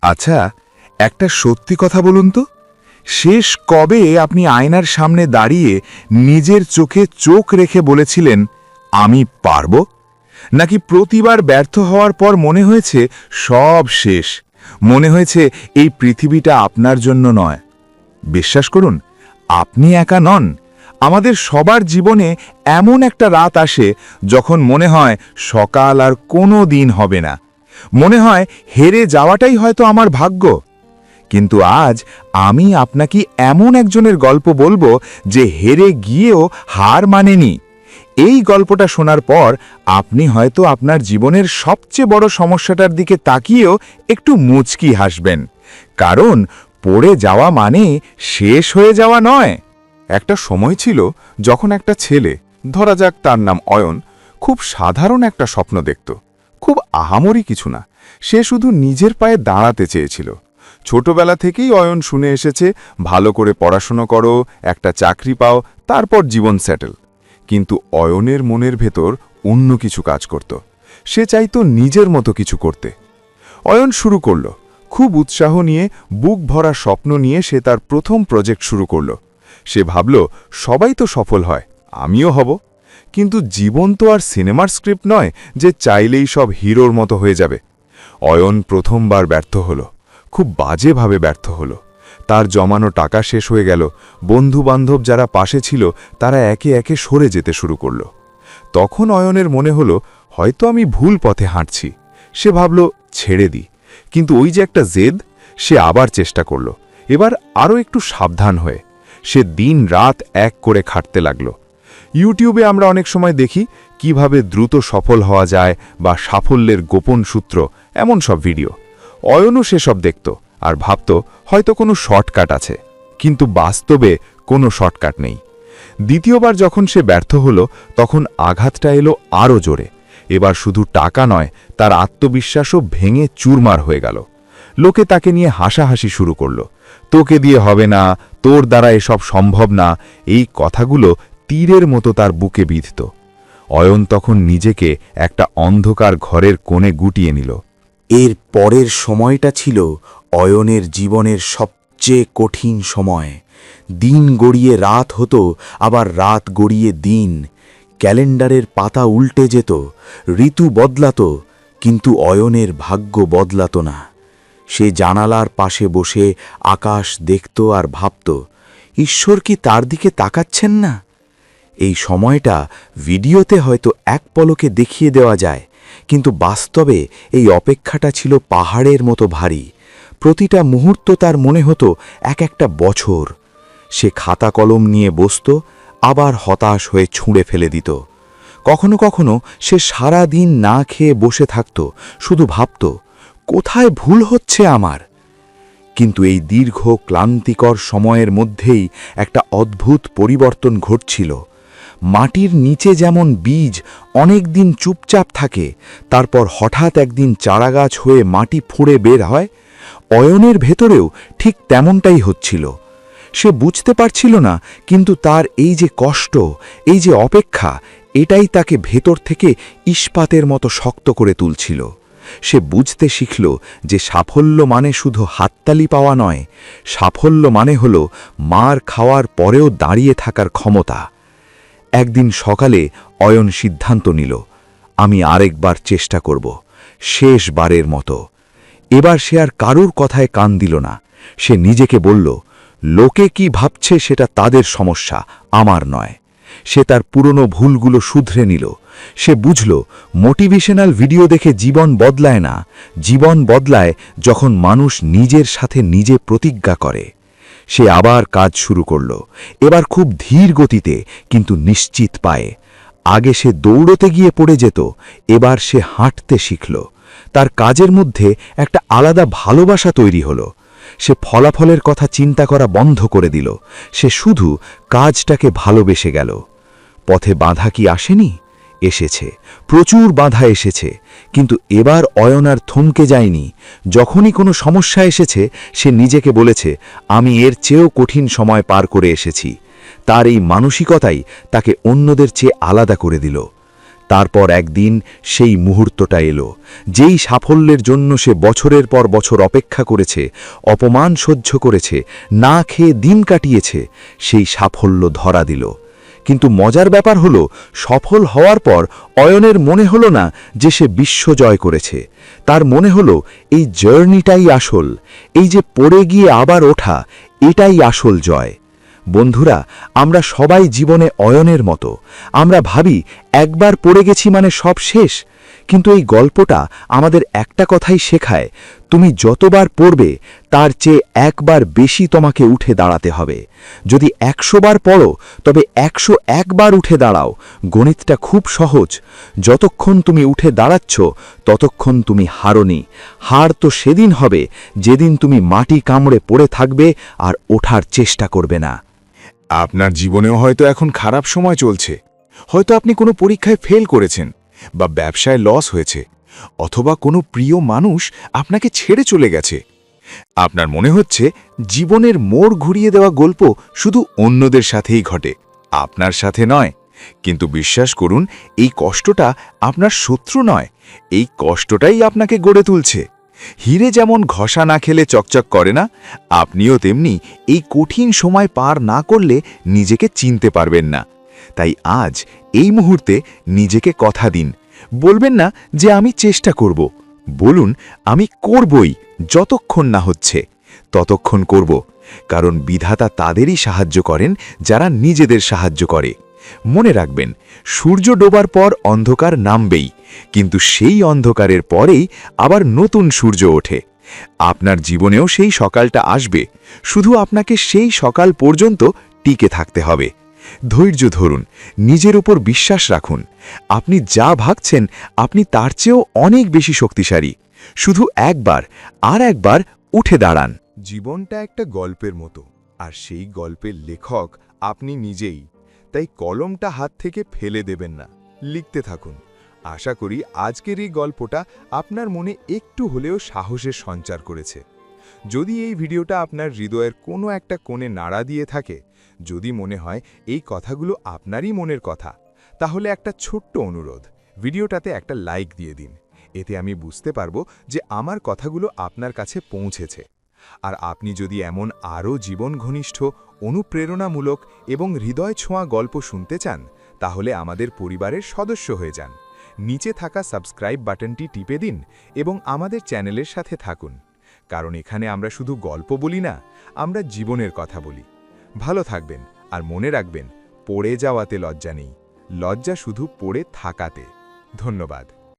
আচ্ছা, একটা সত্যি কথা বলুন তো, শেষ কবে আপনি আয়নার সামনে দাঁড়িয়ে নিজের চোখে চোখ রেখে বলেছিলেন আমি পারব? নাকি প্রতিবার ব্যর্থ হওয়ার পর মনে হয়েছে সব শেষ, মনে হয়েছে এই পৃথিবীটা আপনার জন্য নয়? বিশ্বাস করুন, আপনি একা নন। আমাদের সবার জীবনে এমন একটা রাত আসে যখন মনে হয় সকাল আর কোনো দিন হবে না, মনে হয় হেরে যাওয়াটাই হয়তো আমার ভাগ্য। কিন্তু আজ আমি আপনাকে এমন একজনের গল্প বলবো যে হেরে গিয়েও হার মানেনি। এই গল্পটা শোনার পর আপনি হয়তো আপনার জীবনের সবচেয়ে বড় সমস্যাটার দিকে তাকিয়েও একটু মুচকি হাসবেন, কারণ পড়ে যাওয়া মানে শেষ হয়ে যাওয়া নয়। একটা সময় ছিল যখন একটা ছেলে, ধরা যাক তার নাম অয়ন, খুব সাধারণ একটা স্বপ্ন দেখত। খুব আহামরি কিছু না, সে শুধু নিজের পায়ে দাঁড়াতে চেয়েছিল। ছোটবেলা থেকেই অয়ন শুনে এসেছে, ভালো করে পড়াশোনা করো, একটা চাকরি পাও, তারপর জীবন সেটেল। কিন্তু অয়নের মনের ভেতর অন্য কিছু কাজ করত। সে চাইতো নিজের মতো কিছু করতে। অয়ন শুরু করল, খুব উৎসাহ নিয়ে, বুক ভরা স্বপ্ন নিয়ে সে তার প্রথম প্রজেক্ট শুরু করল। সে ভাবল, সবাই তো সফল হয়, আমিও হব। কিন্তু জীবন তো আর সিনেমার স্ক্রিপ্ট নয় যে চাইলেই সব হিরোর মতো হয়ে যাবে। অয়ন প্রথমবার ব্যর্থ হল, খুব বাজেভাবে ব্যর্থ হল। তার জমানো টাকা শেষ হয়ে গেল, বন্ধু-বান্ধব যারা পাশে ছিল তারা একে একে সরে যেতে শুরু করল। তখন অয়নের মনে হল, হয়তো আমি ভুল পথে হাঁটছি। সে ভাবল, ছেড়ে দিই। কিন্তু ওই যে একটা জেদ, সে আবার চেষ্টা করল, এবার আরও একটু সাবধান হয়ে। সে দিন রাত এক করে খাটতে লাগল। ইউটিউবে আমরা অনেক সময় দেখি কিভাবে দ্রুত সফল হওয়া যায় বা সাফল্যের গোপন সূত্র, এমন সব ভিডিও। অয়নও সেসব দেখত আর ভাবত হয়তো কোনো শর্টকাট আছে, কিন্তু বাস্তবে কোনো শর্টকাট নেই। দ্বিতীয়বার যখন সে ব্যর্থ হল, তখন আঘাতটা এলো আরও জোরে। এবার শুধু টাকা নয়, তার আত্মবিশ্বাসও ভেঙে চুরমার হয়ে গেল। লোকে তাকে নিয়ে হাসাহাসি শুরু করল। তোকে দিয়ে হবে না, তোর দ্বারা এসব সম্ভব না, এই কথাগুলো তীরের মতো তার বুকে বিঁধত। অয়ন তখন নিজেকে একটা অন্ধকার ঘরের কোণে গুটিয়ে নিল। এর পরের সময়টা ছিল অয়নের জীবনের সবচেয়ে কঠিন সময়। দিন গড়িয়ে রাত হতো, আবার রাত গড়িয়ে দিন। ক্যালেন্ডারের পাতা উল্টে যেত, ঋতু বদলাতো, কিন্তু অয়নের ভাগ্য বদলাতো না। সে জানালার পাশে বসে আকাশ দেখত আর ভাবত, ঈশ্বর কি তার দিকে তাকাচ্ছেন না? এই সময়টা ভিডিওতে হয়তো এক পলকে দেখিয়ে দেওয়া যায়, কিন্তু বাস্তবে এই অপেক্ষাটা ছিল পাহাড়ের মতো ভারী। প্রতিটা মুহূর্ত তার মনে হতো এক একটা বছর। সে খাতা কলম নিয়ে বসত, আবার হতাশ হয়ে ছুঁড়ে ফেলে দিত। কখনো কখনো সে সারা দিন না খেয়ে বসে থাকত, শুধু ভাবত, কোথায় ভুল হচ্ছে আমার? কিন্তু এই দীর্ঘ ক্লান্তিকর সময়ের মধ্যেই একটা অদ্ভুত পরিবর্তন ঘটছিল। মাটির নিচে যেমন বীজ অনেক দিন চুপচাপ থাকে, তারপর হঠাৎ একদিন চারাগাছ হয়ে মাটি ফুঁড়ে বের হয়, অয়নের ভেতরেও ঠিক তেমনটাই হচ্ছিল। সে বুঝতে পারছিল না, কিন্তু তার এই যে কষ্ট, এই যে অপেক্ষা, এটাই তাকে ভেতর থেকে ইস্পাতের মতো শক্ত করে তুলছিল। সে বুঝতে শিখল যে সাফল্য মানে শুধু হাততালি পাওয়া নয়, সাফল্য মানে হল মার খাওয়ার পরেও দাঁড়িয়ে থাকার ক্ষমতা। একদিন সকালে অয়ন সিদ্ধান্ত নিল, আমি আরেকবার চেষ্টা করব, শেষবারের মতো। এবার সে আর কারুর কথায় কান দিল না। সে নিজেকে বলল, লোকে কি ভাবছে সেটা তাদের সমস্যা, আমার নয়। সে তার পুরনো ভুলগুলো শুধরে নিল। সে বুঝল, মোটিভেশনাল ভিডিও দেখে জীবন বদলায় না, জীবন বদলায় যখন মানুষ নিজের সাথে নিজে প্রতিজ্ঞা করে। সে আবার কাজ শুরু করল, এবার খুব ধীর গতিতে, কিন্তু নিশ্চিত পায়ে। আগে সে দৌড়তে গিয়ে পড়ে যেত, এবার সে হাঁটতে শিখল। তার কাজের মধ্যে একটা আলাদা ভালোবাসা তৈরি হলো। সে ফলাফলের কথা চিন্তা করা বন্ধ করে দিল। সে শুধু কাজটাকে ভালোবেসে গেল। পথে বাধা কি আসেনি? এসেছে, প্রচুর বাধা এসেছে, কিন্তু এবার অয়ন আর থমকে যায়নি। যখনই কোনো সমস্যা এসেছে, সে নিজেকে বলেছে, আমি এর চেয়েও কঠিন সময় পার করে এসেছি। তার এই মানসিকতাই তাকে অন্যদের চেয়ে আলাদা করে দিল। তারপর একদিন সেই মুহূর্তটা এলো, যেই সাফল্যের জন্য সে বছরের পর বছর অপেক্ষা করেছে, অপমান সহ্য করেছে, না খেয়ে দিন কাটিয়েছে, সেই সাফল্য ধরা দিল। কিন্তু মজার ব্যাপার হলো, সফল হওয়ার পর অয়নের মনে হলো না যে সে বিশ্ব জয় করেছে। তার মনে হলো এই জার্নিটাই আসল, এই যে পড়ে গিয়ে আবার ওঠা, এটাই আসল জয়। বন্ধুরা, আমরা সবাই জীবনে অয়নের মতো। আমরা ভাবি একবার পড়ে গেছি মানে সব শেষ, কিন্তু এই গল্পটা আমাদের একটা কথাই শেখায়, তুমি যতবার পড়বে তার চেয়ে একবার বেশি তোমাকে উঠে দাঁড়াতে হবে। যদি 100 বার পড়ো তবে 101 বার উঠে দাঁড়াও। গণিতটা খুব সহজ, যতক্ষণ তুমি উঠে দাঁড়াচ্ছ ততক্ষণ তুমি হারোনি। হার তো সেদিন হবে যেদিন তুমি মাটি কামড়ে পড়ে থাকবে আর ওঠার চেষ্টা করবে না। আপনার জীবনেও হয়তো এখন খারাপ সময় চলছে। হয়তো আপনি কোনো পরীক্ষায় ফেল করেছেন, বা ব্যবসায় লস হয়েছে, অথবা কোনো প্রিয় মানুষ আপনাকে ছেড়ে চলে গেছে। আপনার মনে হচ্ছে জীবনের মোড় ঘুরিয়ে দেওয়া গল্প শুধু অন্যদের সাথেই ঘটে, আপনার সাথে নয়। কিন্তু বিশ্বাস করুন, এই কষ্টটা আপনার শত্রু নয়, এই কষ্টটাই আপনাকে গড়ে তুলছে। হিরে যেমন ঘষা না খেলে চকচক করে না, আপনিও তেমনি এই কঠিন সময় পার না করলে নিজেকে চিনতে পারবেন না। তাই আজ এই মুহূর্তে নিজেকে কথা দিন। বলবেন না যে আমি চেষ্টা করব, বলুন আমি করবই, যতক্ষণ না হচ্ছে ততক্ষণ করব। কারণ বিধাতা তাদেরই সাহায্য করেন যারা নিজেদের সাহায্য করে। মনে রাখবেন, সূর্য ডোবার পর অন্ধকার নামবেই, কিন্তু সেই অন্ধকারের পরেই আবার নতুন সূর্য ওঠে। আপনার জীবনেও সেই সকালটা আসবে, শুধু আপনাকে সেই সকাল পর্যন্ত টিকে থাকতে হবে। ধৈর্য ধরুন, নিজের উপর বিশ্বাস রাখুন। আপনি যা ভাবছেন আপনি তার চেয়েও অনেক বেশি শক্তিশালী। শুধু একবার আর একবার উঠে দাঁড়ান। জীবনটা একটা গল্পের মতো, আর সেই গল্পের লেখক আপনি নিজেই। তাই কলমটা হাত থেকে ফেলে দেবেন না, লিখতে থাকুন। আশা করি আজকের এই গল্পটা আপনার মনে একটু হলেও সাহসের সঞ্চার করেছে। যদি এই ভিডিওটা আপনার হৃদয়ের কোনো একটা কোণে নাড়া দিয়ে থাকে, যদি মনে হয় এই কথাগুলো আপনারই মনের কথা, তাহলে একটা ছোট্ট অনুরোধ, ভিডিওটাতে একটা লাইক দিয়ে দিন। এতে আমি বুঝতে পারবো যে আমার কথাগুলো আপনার কাছে পৌঁছেছে। আর আপনি যদি এমন আরও জীবন ঘনিষ্ঠ, অনুপ্রেরণামূলক এবং হৃদয় ছোঁয়া গল্প শুনতে চান, তাহলে আমাদের পরিবারের সদস্য হয়ে যান। নিচে থাকা সাবস্ক্রাইব বাটনটি টিপে দিন এবং আমাদের চ্যানেলের সাথে থাকুন। কারণ এখানে আমরা শুধু গল্প বলি না, আমরা জীবনের কথা বলি। ভালো থাকবেন, আর মনে রাখবেন, পড়ে যাওয়াতে লজ্জা নেই, লজ্জা শুধু পড়ে থাকাতে। ধন্যবাদ।